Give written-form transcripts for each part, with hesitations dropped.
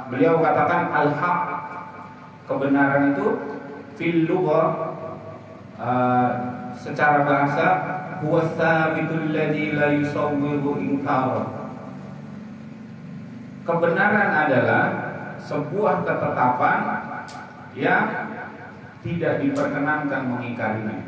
beliau katakan al-haq, kebenaran itu fil lughah, secara bahasa, huwa tsabitul ladzi la yusawwiru inkara. Kebenaran adalah sebuah ketetapan yang tidak diperkenankan mengingkarinya.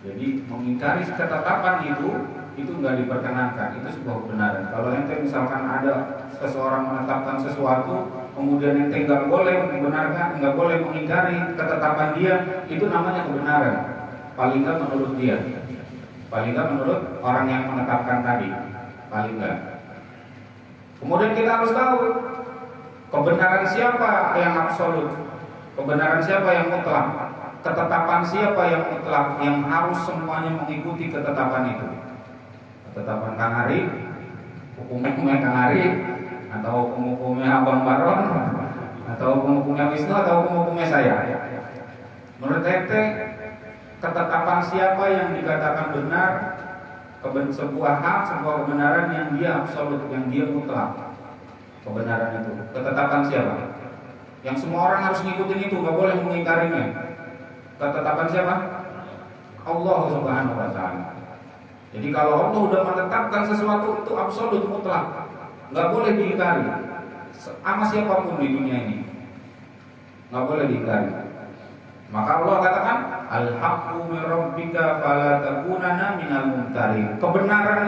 Jadi mengingkari ketetapan itu nggak diperkenankan, itu sebuah kebenaran. Kalau ente misalkan ada seseorang menetapkan sesuatu, kemudian ente nggak boleh membenarkan, nggak boleh mengingkari ketetapan dia, itu namanya kebenaran. Paling nggak menurut dia, paling nggak menurut orang yang menetapkan tadi, paling nggak. Kemudian kita harus tahu kebenaran siapa yang absolut, kebenaran siapa yang mutlak, ketetapan siapa yang mutlak, yang harus semuanya mengikuti ketetapan itu. Ketetapan Kang Ari, hukum-hukumnya Kang Ari, atau hukum-hukumnya Abang Baron, atau hukum-hukumnya Wisnu, atau hukum-hukumnya saya. Menurut ente, ketetapan siapa yang dikatakan benar, sebuah hak, sebuah kebenaran yang dia absolut, yang dia mutlak. Kebenaran itu, ketetapan siapa? Yang semua orang harus ngikutin itu, nggak boleh mengingkarinya. Ketetapan siapa? Allah Subhanahu wa Ta'ala. Jadi kalau Allah sudah menetapkan sesuatu itu absolut, mutlak, nggak boleh diingkari. Sama siapapun di dunia ini, nggak boleh diingkari. Maka Allah katakan, al-haqqu min rabbika fala takunanna minal mumtarin. Kebenaran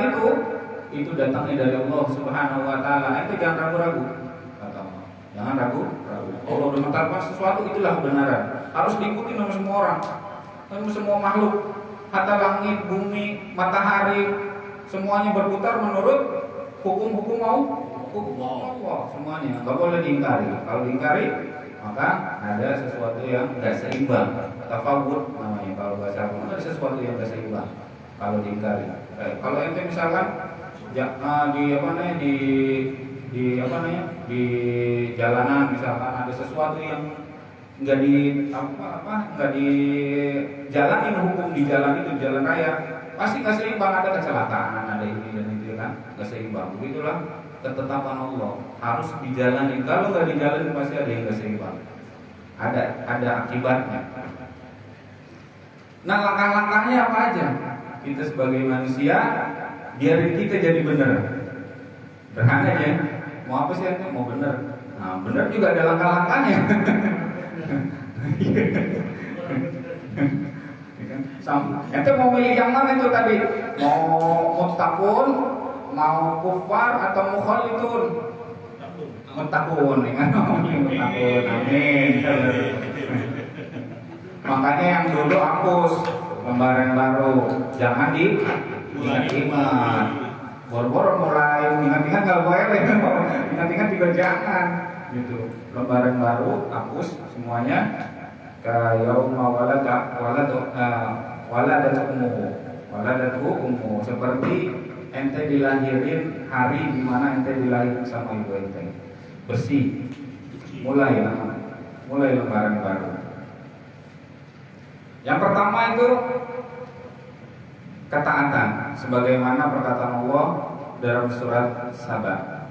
itu datangnya dari Allah Subhanahu wa Ta'ala. Itu jangan ragu-ragu, kata Allah. Jangan ragu-ragu. Allah sudah menetapkan sesuatu, itulah kebenaran. Harus diikuti oleh semua orang, oleh semua makhluk. Hatta langit, bumi, matahari, semuanya berputar menurut hukum-hukum Allah. Semuanya nggak boleh diingkari. Kalau diingkari, maka ada sesuatu yang nggak seimbang. Tafawud namanya kalau bahasa Arab, ada sesuatu yang nggak seimbang kalau diingkari. Kalau ente misalkan di jalanan misalkan ada sesuatu yang nggak dijalanin hukum di jalan itu, di jalan raya, pasti nggak seimbang, ada kecelakaan, ada ini dan itu kan, nggak seimbang. Begitulah ketetapan Allah, harus dijalani. Kalau nggak dijalani pasti ada yang nggak seimbang, ada akibatnya. Nah, langkah-langkahnya apa aja? Kita sebagai manusia, biarin kita jadi benar. Sederhana aja, mau apa sih ente? Mau benar. Nah, benar juga ada langkah-langkahnya. Ente mau milih yang mana itu tadi? Mau muttaqun, mau kufar atau mukhalifun? Muttaqun, muttaqun, amin. Makanya yang dulu hapus lembaran baru, jangan diingat-ingat. Bor-bor mulai ingat-ingat nggak boleh, ingat-ingat juga jangan. Gitu. Lembaran baru hapus semuanya. Yauma waladatu ummu, seperti ente dilahirin hari di mana ente dilahirin sama ibu ente. Bersih. Mulai lembaran baru. Yang pertama itu ketaatan, sebagaimana perkataan Allah dalam surat Saba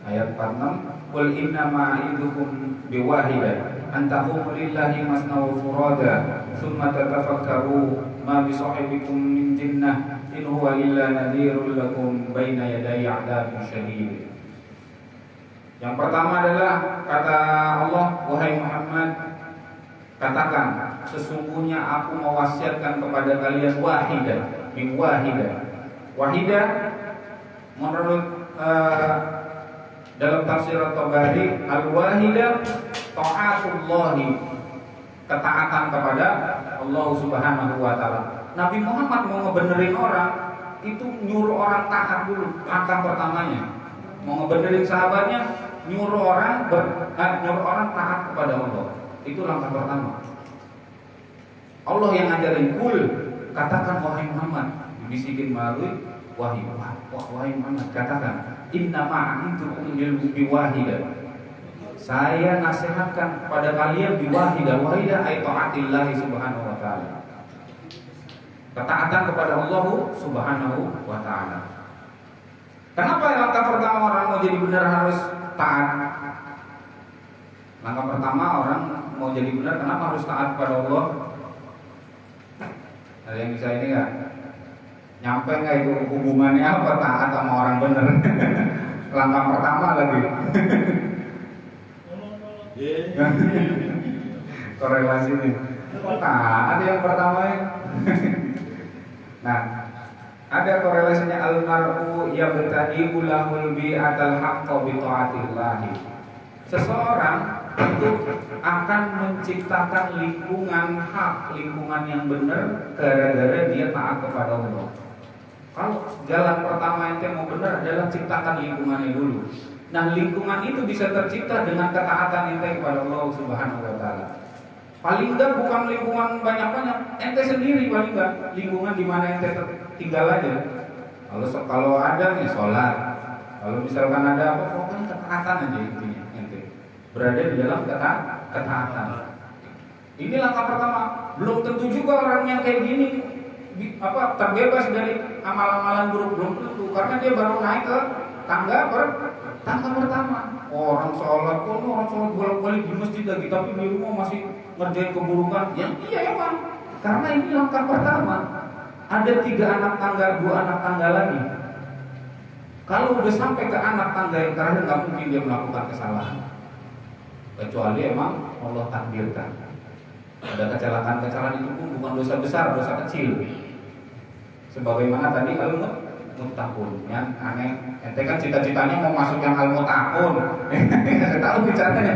ayat 46, qul innama a'idukum biwahidah an taqumu lillahi masna wa furada thumma tatafakkaru ma bi sahibikum min jinnah in huwa illa nadhirul lakum baina yaday 'adzabin syadid. Yang pertama adalah kata Allah, wahai Muhammad, katakan sesungguhnya aku mewasiatkan kepada kalian wahidah, wahidah menurut dalam tafsir At-Tabari, al-wahidah ta'atullahi, ketaatan kepada Allah Subhanahu wa Ta'ala. Nabi Muhammad mau ngebenerin orang, itu nyuruh orang taat dulu, langkah pertamanya. Mau ngebenerin sahabatnya, nyuruh orang taat kepada Allah. Itu langkah pertama. Allah yang ngajarin, kul, katakan wahai Muhammad, dibisikin melalui wahyu. Wahai Muhammad, katakan, inna ma'ahidukum biwahidah. Saya nasihatkan kepada kalian biwahidah. Wahidah ay ta'atillahi subhanahu wa ta'ala, ketaatan kepada Allah Subhanahu wa Ta'ala. Kenapa langkah pertama orang mau jadi benar harus taat? Langkah pertama orang mau jadi benar, kenapa harus taat pada Allah? Ada yang bisa ini nggak? Nyampe nggak itu hubungannya apa taat sama orang benar? Langkah pertama lagi. Korelasi nih. Taat yang pertama ya. Nah, ada korelasinya al-mar'u yabtadi'u lahul bi'atal haqqo bi ta'atillah. Seseorang itu akan menciptakan lingkungan hak, lingkungan yang benar gara-gara dia taat kepada Allah. Kalau jalan pertama yang mau benar adalah ciptakan lingkungannya dulu. Nah, lingkungan itu bisa tercipta dengan ketaatan ente kepada Allah Subhanahu wa taala. Paling enggak bukan lingkungan banyak-banyak, ente sendiri paling enggak lingkungan di mana ente tinggal aja. Kalau ada nih sholat, kalau misalkan ada apa, pokoknya ketaatan aja intinya ente. Berada di dalam ketaatan. Ini langkah pertama. Belum tentu juga orang yang kayak gini terbebas dari amal-amalan buruk, belum tentu, karena dia baru naik ke tangga pertama. Orang sholat bolak-balik di masjid lagi, tapi di rumah masih ngerjain keburukan. Ya iya emang, karena ini langkah pertama. Ada 3 anak tangga, 2 anak tangga lagi. Kalau udah sampai ke anak tangga yang terakhir, nggak mungkin dia melakukan kesalahan, kecuali emang Allah takdirkan. Ada kecelakaan itu pun bukan dosa besar, dosa kecil. Sebagaimana tadi al-muttaqun, yang aneh. Ente kan cita-citanya mau masuk yang al-muttaqun. Tahu bicaranya.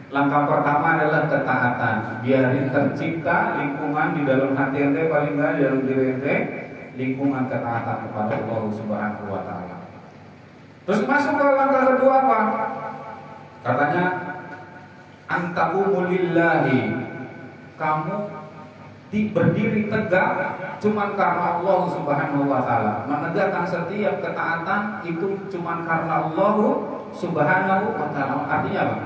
Langkah pertama adalah ketaatan. Biarin tercipta lingkungan di dalam hati ente, paling enggak di dalam diri ente, lingkungan ketaatan kepada Allah Subhanahu wa taala. Terus masuk ke langkah kedua apa? Katanya antaqumu lillahi. Kamu berdiri tegak cuma karena Allah Subhanahu wa taala. Menegakkan setiap ketaatan itu cuma karena Allah Subhanahu wa taala. Artinya apa?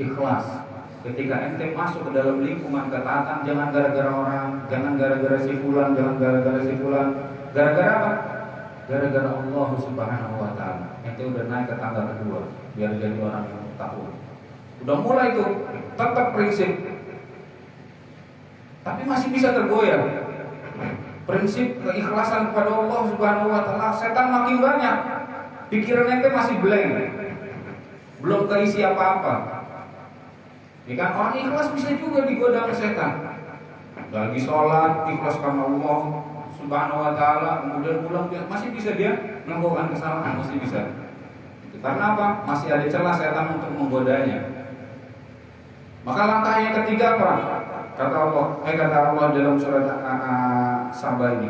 Ikhlas. Ketika ente masuk ke dalam lingkungan ketaatan, jangan gara-gara orang, jangan gara-gara si fulan, jangan gara-gara si fulan. Gara-gara apa? Gara-gara Allah Subhanahu wa taala. Ente udah naik ke tangga kedua, biar jadi orang yang tahu. Udah mulai tuh, tetap prinsip. Tapi masih bisa tergoyah. Prinsip keikhlasan kepada Allah Subhanahu wa taala, setan makin banyak. Pikiran ente masih blank. Belum terisi apa-apa. Ya kan, orang ikhlas bisa juga digoda oleh setan. Lagi sholat, ikhlas karena Allah Subhanahu wa taala, kemudian pulang masih bisa dia melakukan kesalahan, masih bisa. Karena apa? Masih ada celah setan untuk menggodanya. Maka langkah yang ketiga apa? Kata Allah dalam surat Sabah ini,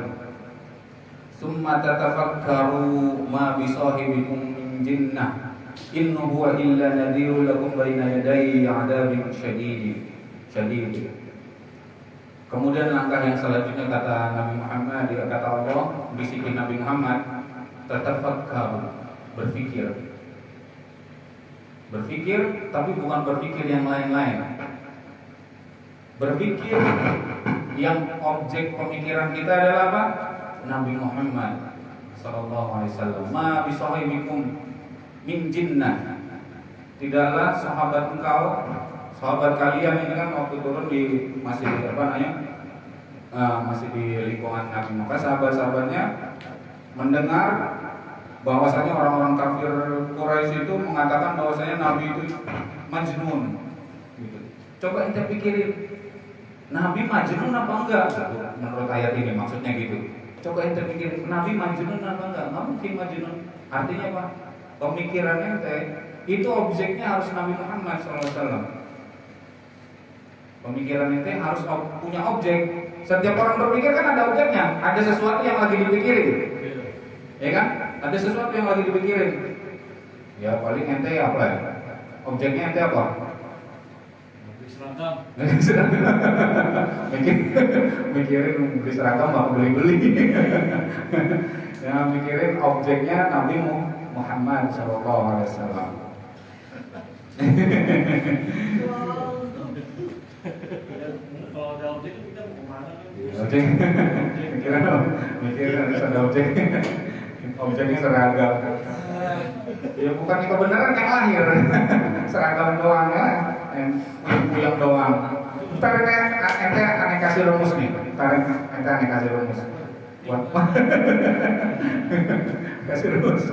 "Tsumma tatafakkaru ma bisahibikum min jinnah. In huwa illa nadhirun lakum baina yaday 'adzabin syadid." Kemudian langkah yang selanjutnya kata Nabi Muhammad, kata Allah bisikin Nabi Muhammad, tatafakkaru, berpikir. Berpikir, tapi bukan berpikir yang lain-lain. Berpikir yang objek pemikiran kita adalah apa? Nabi Muhammad sallallahu alaihi wasallam. Ma bisahibikum min jinnah. Tidaklah sahabat engkau, sahabat kalian ini kan waktu turun masih di lingkungan Nabi. Maka sahabat-sahabatnya mendengar bahwasanya orang-orang kafir Quraisy itu mengatakan bahwasanya Nabi itu majnun. Gitu. Coba ente pikirin, Nabi majnun apa enggak? Menurut ayat ini maksudnya gitu. Coba ente pikirin, Nabi majnun apa enggak? Nggak mungkin majnun. Artinya apa? Pemikirannya ente itu objeknya harus Nabi Muhammad SAW. Pemikiran ente harus punya objek. Setiap orang berpikir kan ada objeknya, ada sesuatu yang lagi dipikirin, ya kan? Ada sesuatu yang lagi dipikirin. Ya paling ente apa ya? Objeknya ente apa? Seragam. Mikirin beli seragam mau beli-beli. Ya mikirin objeknya Nabi Muhammad SAW. Kalau ada objek kita mau kemana? Objek, mikirin harus ada objek. Objeknya seragam. Ya bukan kebenaran yang lahir. Seragam doang ya, yang doang. Ntar ente aneh kasih rumus nih. Ntar ente aneh kasih rumus. Buat kasih rumus.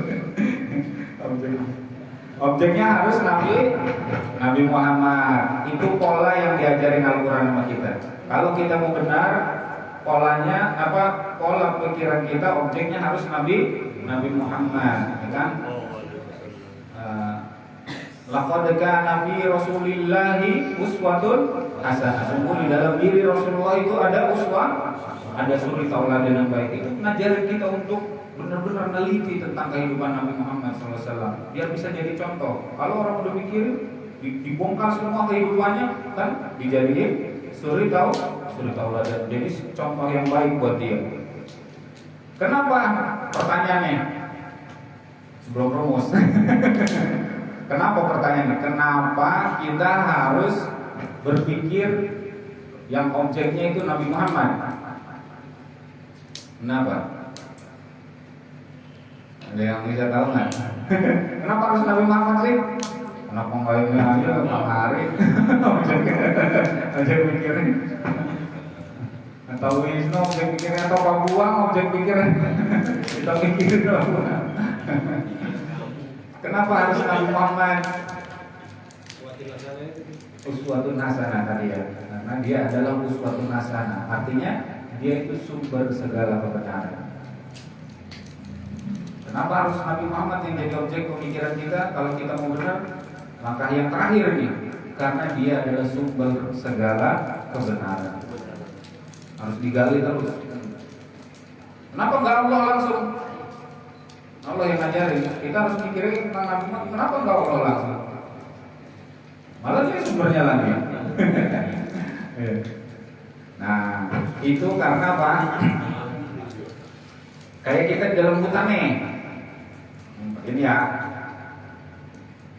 Objeknya harus Nabi Muhammad. Itu pola yang diajarin Al-Quran sama kita. Kalau kita mau benar, polanya apa? Pola pikiran kita, objeknya harus Nabi Muhammad, ya kan? Laqad kana fi Rasulillahi uswatun hasanah. Sungguh di dalam diri Rasulullah itu ada uswah, ada suri tauladan yang baik. Itu ngajarin kita untuk benar-benar neliti tentang kehidupan Nabi Muhammad SAW, biar bisa jadi contoh. Kalau orang udah mikir, dibongkar semua kehidupannya, kan dijadiin suri tauladan. Jadi contoh yang baik buat dia. Kenapa? Pertanyaannya sebelum rumus. Kenapa pertanyaannya? Kenapa kita harus berpikir yang objeknya itu Nabi Muhammad? Kenapa? Ada yang bisa tahu nggak? Kenapa harus Nabi Muhammad sih? Kenapa nggak ini aja Bang Hari? Objek pikirnya. Atau Wisnu objek pikirnya, atau Pak Buang objek pikirnya. Kita mikirin dong. Kenapa harus Nabi Muhammad? Uswatun hasanah tadi ya. Karena dia adalah uswatun hasanah. Artinya dia itu sumber segala kebenaran. Kenapa harus Nabi Muhammad yang jadi objek pemikiran kita? Kalau kita mau benar, langkah yang terakhir nih, karena dia adalah sumber segala kebenaran. Harus digali terus. Kenapa nggak Allah langsung? Allah yang ngajarin. Kita harus mikirin tentang Nabi Muhammad. Kenapa nggak Allah langsung? Malah dia sumbernya lagi. Nah, itu karena apa? Kayak kita di dalam hutan nih. Ini ya,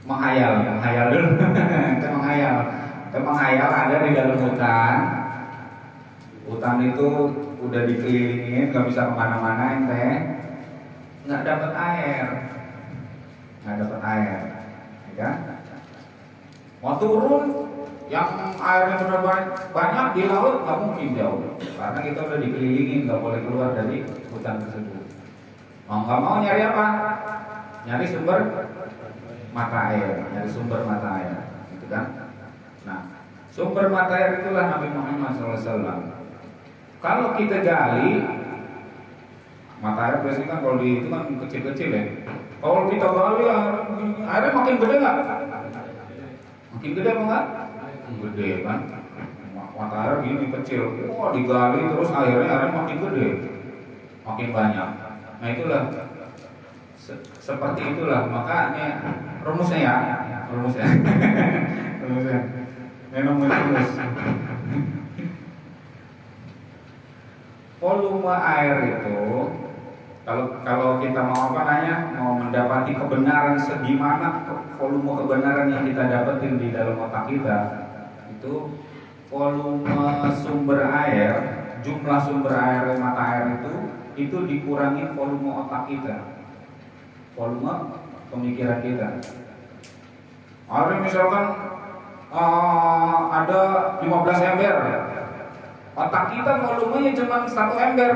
menghayal dulu. Kita menghayal ada di dalam hutan. Hutan itu udah dikelilingin, nggak bisa kemana-mana, ente nggak dapat air, ya kan? Mau turun, yang airnya benar banyak di laut nggak mungkin jauh, karena kita udah dikelilingin, nggak boleh keluar dari hutan tersebut. Mau nggak mau nyari apa? Nyari sumber mata air, gitu kan? Nah, sumber mata air itulah Nabi Muhammad SAW. Kalau kita gali mata air biasanya kan kalau di itu kan kecil-kecil ya. Kalau kita gali airnya makin gede nggak? Makin gede apa enggak? Gede kan? Mata air gini kecil. Oh digali terus airnya makin gede, makin banyak. Nah itulah seperti itulah makanya rumusnya ya. Rumus. Volume air itu kalau kita mau mau mendapati kebenaran segimana volume kebenaran yang kita dapetin di dalam otak kita, itu volume sumber air, jumlah sumber air mata air itu dikurangi volume otak kita, volume pemikiran kita. Hari misalkan ada 15 ember. Otak kita volumenya cuma 1 ember.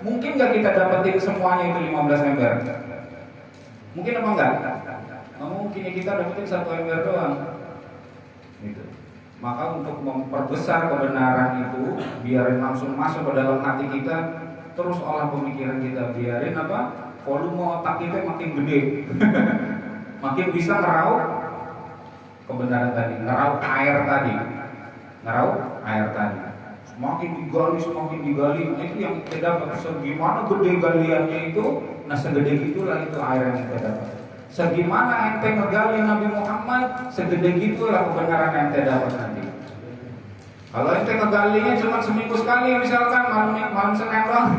Mungkin nggak kita dapetin semuanya itu 15 ember? Mungkin apa enggak? Nah, mungkin kita dapetin 1 ember doang. Gitu. Maka untuk memperbesar kebenaran itu, biarin langsung masuk ke dalam hati kita, terus olah pemikiran kita, biarin apa? Volume otak kita makin gede. Makin bisa ngeraup kebenaran tadi, ngeraup air tadi. Semakin digali, itu yang kita dapat. Segimana gede galiannya itu, nah segede gitulah itu air yang kita dapat. Segimana ente ngegali Nabi Muhammad, segede gitulah kebenaran yang ente dapat nanti. Kalau ente ngegalinya cuma seminggu sekali, misalkan malam Senin doang.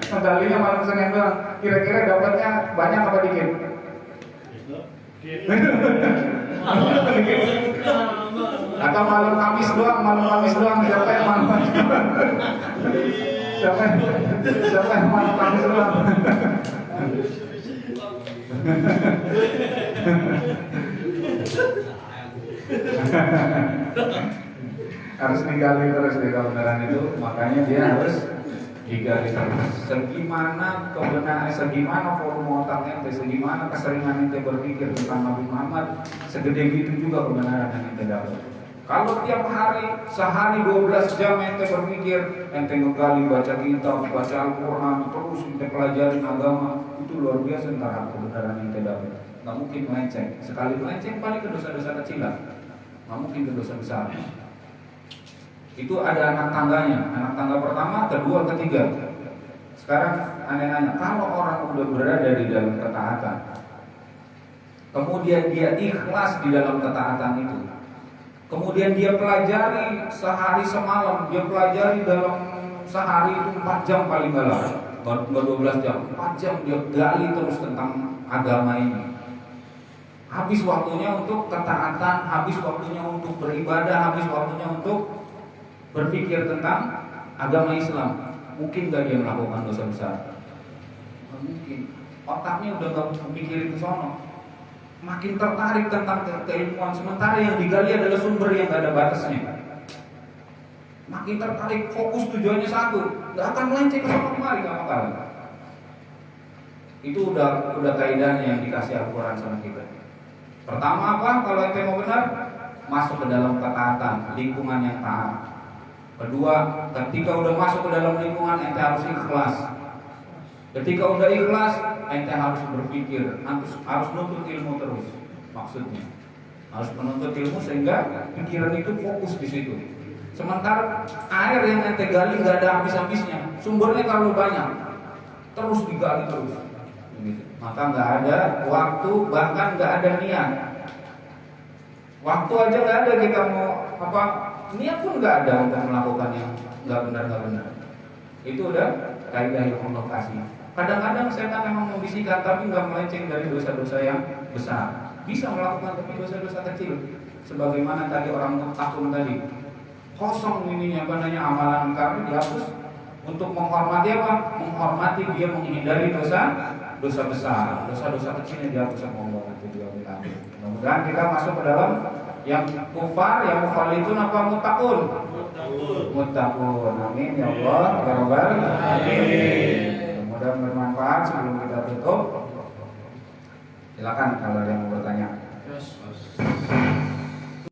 Ngegalinya malam Senin doang, kira-kira dapatnya banyak apa dikit? Atau malam Kamis doang siapa yang malam Kamis doang? Siapa yang malam Kamis doang? Harus digali terus di kebenaran itu, makanya dia harus digali terus. Segimana kebenaran, segimana forum otaknya, segimana keseringan ente berpikir tentang Nabi Muhammad, segede gitu juga kebenaran yang ente dapat. Kalau tiap hari, sehari 12 jam ente berpikir, ente ngegali, baca kitab, baca Al-Quran, terus ente pelajarin agama, itu luar biasa ntar kebenaran yang ente dapat. Nggak mungkin melenceng. Sekali melenceng paling ke dosa-dosa kecilan, nggak mungkin ke dosa besar. Itu ada anak tangganya, anak tangga pertama, kedua, ketiga. Sekarang aneh nanya, kalau orang udah berada di dalam ketaatan, kemudian dia ikhlas di dalam ketaatan itu, kemudian dia pelajari sehari semalam, dia pelajari dalam sehari itu 4 jam paling galah, 12 jam, 4 jam dia gali terus tentang agama ini. Habis waktunya untuk ketaatan, habis waktunya untuk beribadah, habis waktunya untuk berpikir tentang agama Islam. Mungkin gak dia melakukan dosa besar? Mungkin. Otaknya udah gak mikirin ke sono, makin tertarik tentang keilmuan, sementara yang digali adalah sumber yang gak ada batasnya. Makin tertarik, fokus tujuannya satu, gak akan melenceng ke sono kemari, gak bakal. Itu udah kaidahnya yang dikasih Al-Quran sama kita. Pertama apa? Kalau ente mau benar, masuk ke dalam ketaatan, lingkungan yang taat. Kedua, ketika udah masuk ke dalam lingkungan, ente harus ikhlas. Ketika udah ikhlas, ente harus berpikir, harus nuntut ilmu terus. Maksudnya, harus menuntut ilmu sehingga pikiran itu fokus di situ. Sementara air yang ente gali nggak ada habis-habisnya, sumbernya terlalu banyak, terus digali terus. Maka nggak ada waktu, bahkan nggak ada niat. Waktu aja nggak ada, kita mau apa? Niat pun nggak ada untuk melakukan yang nggak benar. Itu udah kaidah yang Allah kasih. Kadang-kadang setan memang membisikkan, tapi nggak melenceng dari dosa-dosa yang besar. Bisa melakukan tapi dosa-dosa kecil. Sebagaimana tadi orang takut tadi, kosong ininya amalan kami dihapus untuk menghormati apa? Menghormati dia menghindari dosa besar, dosa kecilnya dihapus sama Allah. Mudah-mudahan kita masuk ke dalam yang kufar, yang mukhalifun apa muttaqun? Muttaqun. Amin ya Allah ya Rabbal alamin. Mudah-mudahan bermanfaat. Sebelum kita tutup, silakan kalau ada yang mau bertanya.